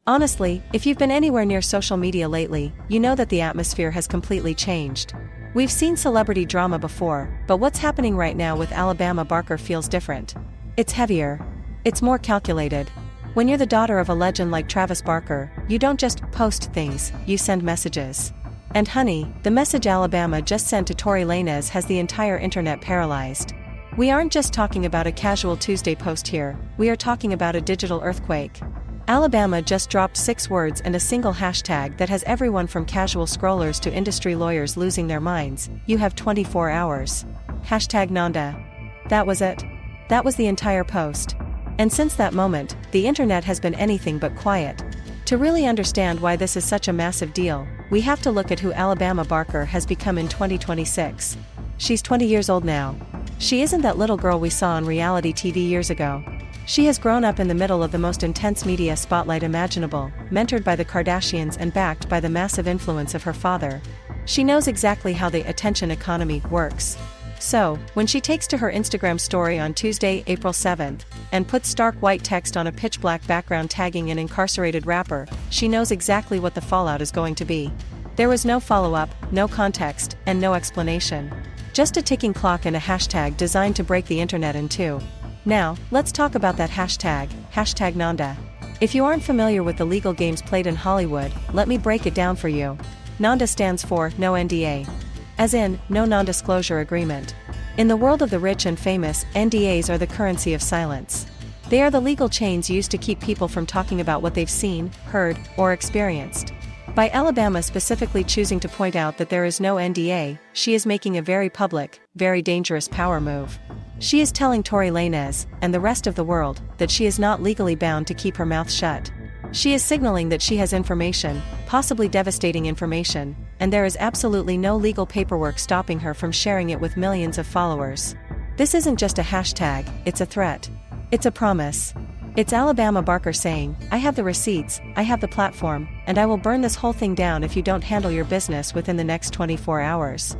Honestly, if you've been anywhere near social media lately, you know that the atmosphere has completely changed. We've seen celebrity drama before, but what's happening right now with Alabama Barker feels different. It's heavier. It's more calculated. When you're the daughter of a legend like Travis Barker, you don't just post things, you send messages. And honey, the message Alabama just sent to Tory Lanez has the entire internet paralyzed. We aren't just talking about a casual Tuesday post here, we are talking about a digital earthquake. Alabama just dropped 6 words and a single hashtag that has everyone from casual scrollers to industry lawyers losing their minds. You have 24 hours. Hashtag Nanda. That was it. That was the entire post. And since that moment, the internet has been anything but quiet. To really understand why this is such a massive deal, we have to look at who Alabama Barker has become in 2026. She's 20 years old now. She isn't that little girl we saw on reality TV years ago. She has grown up in the middle of the most intense media spotlight imaginable, mentored by the Kardashians and backed by the massive influence of her father. She knows exactly how the attention economy works. So, when she takes to her Instagram story on Tuesday, April 7th, and puts stark white text on a pitch-black background tagging an incarcerated rapper, she knows exactly what the fallout is going to be. There was no follow-up, no context, and no explanation. Just a ticking clock and a hashtag designed to break the internet in two. Now, let's talk about that hashtag, hashtag Nanda. If you aren't familiar with the legal games played in Hollywood, let me break it down for you. Nanda stands for no NDA. As in, no non-disclosure agreement. In the world of the rich and famous, NDAs are the currency of silence. They are the legal chains used to keep people from talking about what they've seen, heard, or experienced. By Alabama specifically choosing to point out that there is no NDA, she is making a very public, very dangerous power move. She is telling Tory Lanez, and the rest of the world, that she is not legally bound to keep her mouth shut. She is signaling that she has information, possibly devastating information, and there is absolutely no legal paperwork stopping her from sharing it with millions of followers. This isn't just a hashtag, it's a threat. It's a promise. It's Alabama Barker saying, I have the receipts, I have the platform, and I will burn this whole thing down if you don't handle your business within the next 24 hours.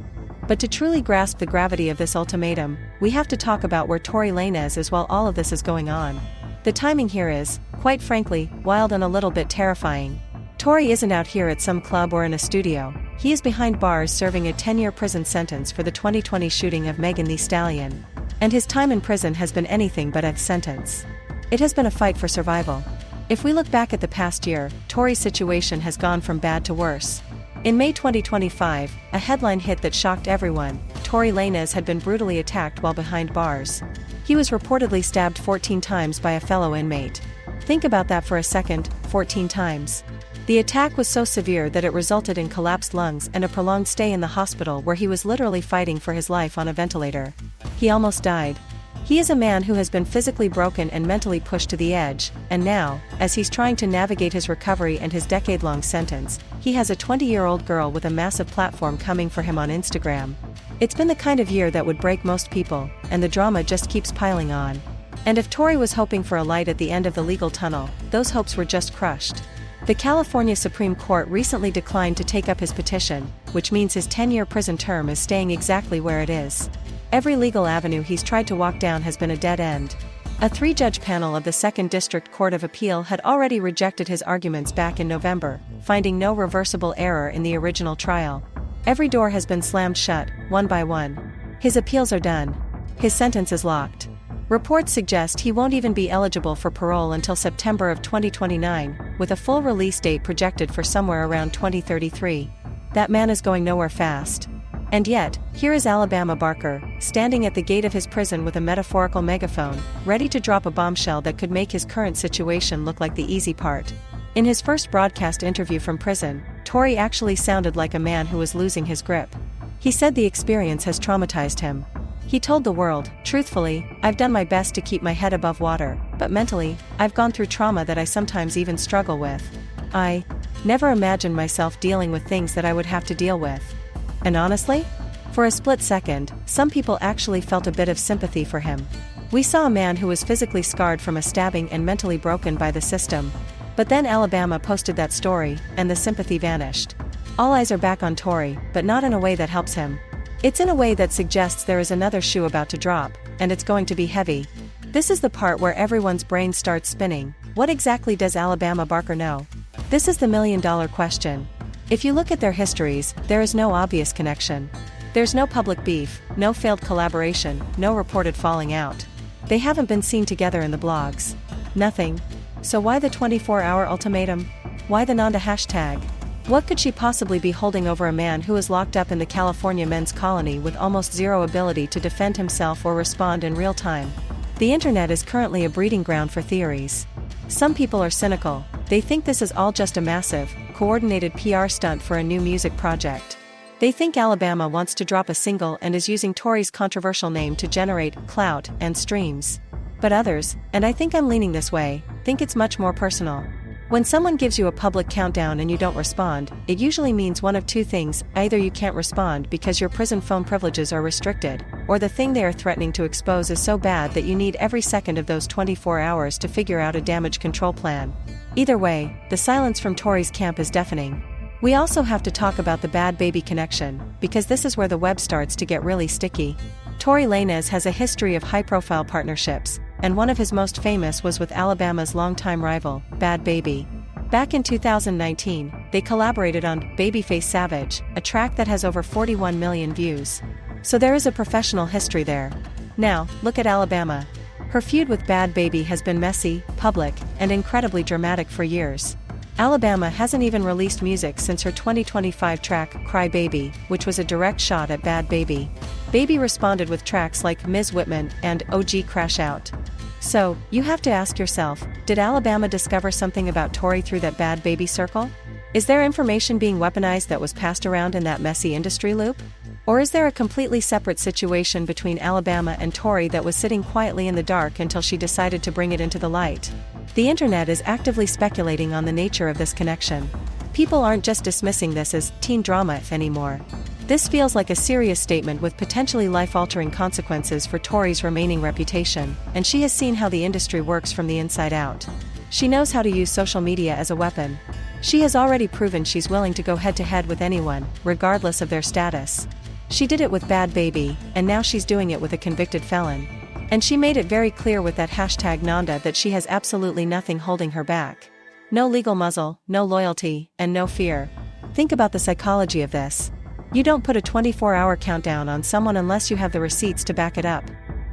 But to truly grasp the gravity of this ultimatum, we have to talk about where Tory Lanez is while all of this is going on. The timing here is, quite frankly, wild and a little bit terrifying. Tory isn't out here at some club or in a studio, he is behind bars serving a 10-year prison sentence for the 2020 shooting of Megan Thee Stallion. And his time in prison has been anything but a sentence. It has been a fight for survival. If we look back at the past year, Tory's situation has gone from bad to worse. In May 2025, a headline hit that shocked everyone: Tory Lanez had been brutally attacked while behind bars. He was reportedly stabbed 14 times by a fellow inmate. Think about that for a second, 14 times. The attack was so severe that it resulted in collapsed lungs and a prolonged stay in the hospital where he was literally fighting for his life on a ventilator. He almost died. He is a man who has been physically broken and mentally pushed to the edge, and now, as he's trying to navigate his recovery and his decade-long sentence, he has a 20-year-old girl with a massive platform coming for him on Instagram. It's been the kind of year that would break most people, and the drama just keeps piling on. And if Tory was hoping for a light at the end of the legal tunnel, those hopes were just crushed. The California Supreme Court recently declined to take up his petition, which means his 10-year prison term is staying exactly where it is. Every legal avenue he's tried to walk down has been a dead end. A 3-judge panel of the 2nd District Court of Appeal had already rejected his arguments back in November, finding no reversible error in the original trial. Every door has been slammed shut, one by one. His appeals are done. His sentence is locked. Reports suggest he won't even be eligible for parole until September of 2029, with a full release date projected for somewhere around 2033. That man is going nowhere fast. And yet, here is Alabama Barker, standing at the gate of his prison with a metaphorical megaphone, ready to drop a bombshell that could make his current situation look like the easy part. In his first broadcast interview from prison, Tory actually sounded like a man who was losing his grip. He said the experience has traumatized him. He told the world, truthfully, I've done my best to keep my head above water, but mentally, I've gone through trauma that I sometimes even struggle with. I never imagined myself dealing with things that I would have to deal with. And honestly, for a split second, some people actually felt a bit of sympathy for him. We saw a man who was physically scarred from a stabbing and mentally broken by the system. But then Alabama posted that story, and the sympathy vanished. All eyes are back on Tory, but not in a way that helps him. It's in a way that suggests there is another shoe about to drop, and it's going to be heavy. This is the part where everyone's brain starts spinning. What exactly does Alabama Barker know? This is the million-dollar question. If you look at their histories, there is no obvious connection. There's no public beef, no failed collaboration, no reported falling out. They haven't been seen together in the blogs. Nothing. So why the 24-hour ultimatum? Why the Nanda hashtag? What could she possibly be holding over a man who is locked up in the California men's colony with almost zero ability to defend himself or respond in real time? The internet is currently a breeding ground for theories. Some people are cynical. They think this is all just a massive, coordinated PR stunt for a new music project. They think Alabama wants to drop a single and is using Tory's controversial name to generate clout and streams. But others, and I think I'm leaning this way, think it's much more personal. When someone gives you a public countdown and you don't respond, it usually means one of two things: either you can't respond because your prison phone privileges are restricted, or the thing they are threatening to expose is so bad that you need every second of those 24 hours to figure out a damage control plan. Either way, the silence from Tory's camp is deafening. We also have to talk about the Bad Baby connection, because this is where the web starts to get really sticky. Tory Lanez has a history of high-profile partnerships, and one of his most famous was with Alabama's longtime rival, Bad Baby. Back in 2019, they collaborated on Babyface Savage, a track that has over 41 million views. So there is a professional history there. Now, look at Alabama. Her feud with Bad Baby has been messy, public, and incredibly dramatic for years. Alabama hasn't even released music since her 2025 track, Cry Baby, which was a direct shot at Bad Baby. Baby responded with tracks like Ms. Whitman and OG Crash Out. So, you have to ask yourself, did Alabama discover something about Tory through that Bad Baby circle? Is there information being weaponized that was passed around in that messy industry loop? Or is there a completely separate situation between Alabama and Tory that was sitting quietly in the dark until she decided to bring it into the light? The internet is actively speculating on the nature of this connection. People aren't just dismissing this as teen drama anymore. This feels like a serious statement with potentially life-altering consequences for Tory's remaining reputation, and she has seen how the industry works from the inside out. She knows how to use social media as a weapon. She has already proven she's willing to go head-to-head with anyone, regardless of their status. She did it with Bad Baby, and now she's doing it with a convicted felon. And she made it very clear with that hashtag Nanda that she has absolutely nothing holding her back. No legal muzzle, no loyalty, and no fear. Think about the psychology of this. You don't put a 24-hour countdown on someone unless you have the receipts to back it up.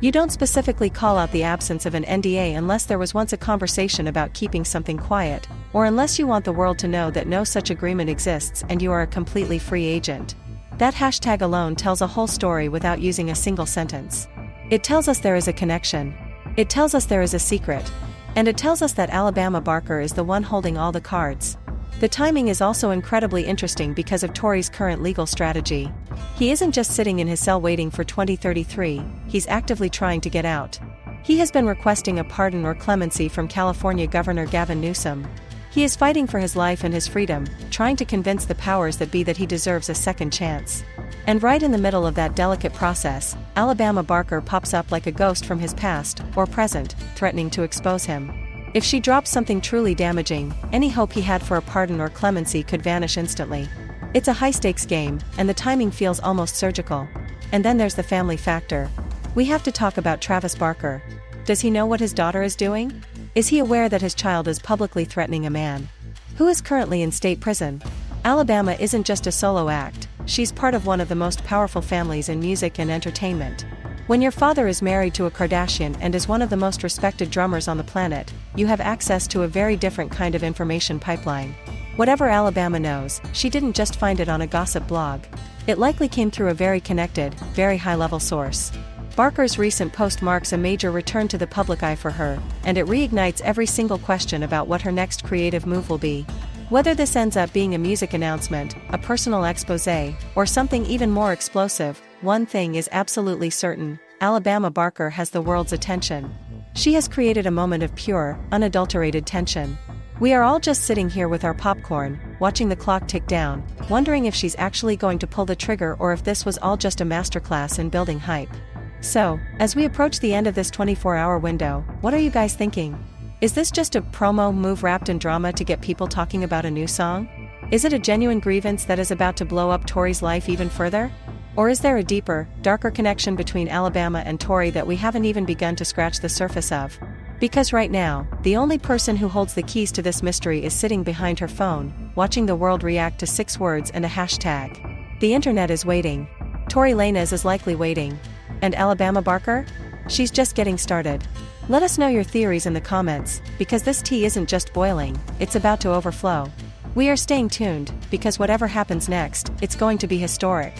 You don't specifically call out the absence of an NDA unless there was once a conversation about keeping something quiet, or unless you want the world to know that no such agreement exists and you are a completely free agent. That hashtag alone tells a whole story without using a single sentence. It tells us there is a connection. It tells us there is a secret. And it tells us that Alabama Barker is the one holding all the cards. The timing is also incredibly interesting because of Tory's current legal strategy. He isn't just sitting in his cell waiting for 2033, he's actively trying to get out. He has been requesting a pardon or clemency from California Governor Gavin Newsom. He is fighting for his life and his freedom, trying to convince the powers that be that he deserves a second chance. And right in the middle of that delicate process, Alabama Barker pops up like a ghost from his past, or present, threatening to expose him. If she drops something truly damaging, any hope he had for a pardon or clemency could vanish instantly. It's a high-stakes game, and the timing feels almost surgical. And then there's the family factor. We have to talk about Travis Barker. Does he know what his daughter is doing? Is he aware that his child is publicly threatening a man who is currently in state prison? Alabama isn't just a solo act, she's part of one of the most powerful families in music and entertainment. When your father is married to a Kardashian and is one of the most respected drummers on the planet, you have access to a very different kind of information pipeline. Whatever Alabama knows, she didn't just find it on a gossip blog. It likely came through a very connected, very high-level source. Barker's recent post marks a major return to the public eye for her, and it reignites every single question about what her next creative move will be. Whether this ends up being a music announcement, a personal exposé, or something even more explosive, one thing is absolutely certain: Alabama Barker has the world's attention. She has created a moment of pure, unadulterated tension. We are all just sitting here with our popcorn, watching the clock tick down, wondering if she's actually going to pull the trigger or if this was all just a masterclass in building hype. So, as we approach the end of this 24-hour window, what are you guys thinking? Is this just a promo move wrapped in drama to get people talking about a new song? Is it a genuine grievance that is about to blow up Tory's life even further? Or is there a deeper, darker connection between Alabama and Tory that we haven't even begun to scratch the surface of? Because right now, the only person who holds the keys to this mystery is sitting behind her phone, watching the world react to 6 words and a hashtag. The internet is waiting. Tory Lanez is likely waiting. And Alabama Barker? She's just getting started. Let us know your theories in the comments, because this tea isn't just boiling, it's about to overflow. We are staying tuned, because whatever happens next, it's going to be historic.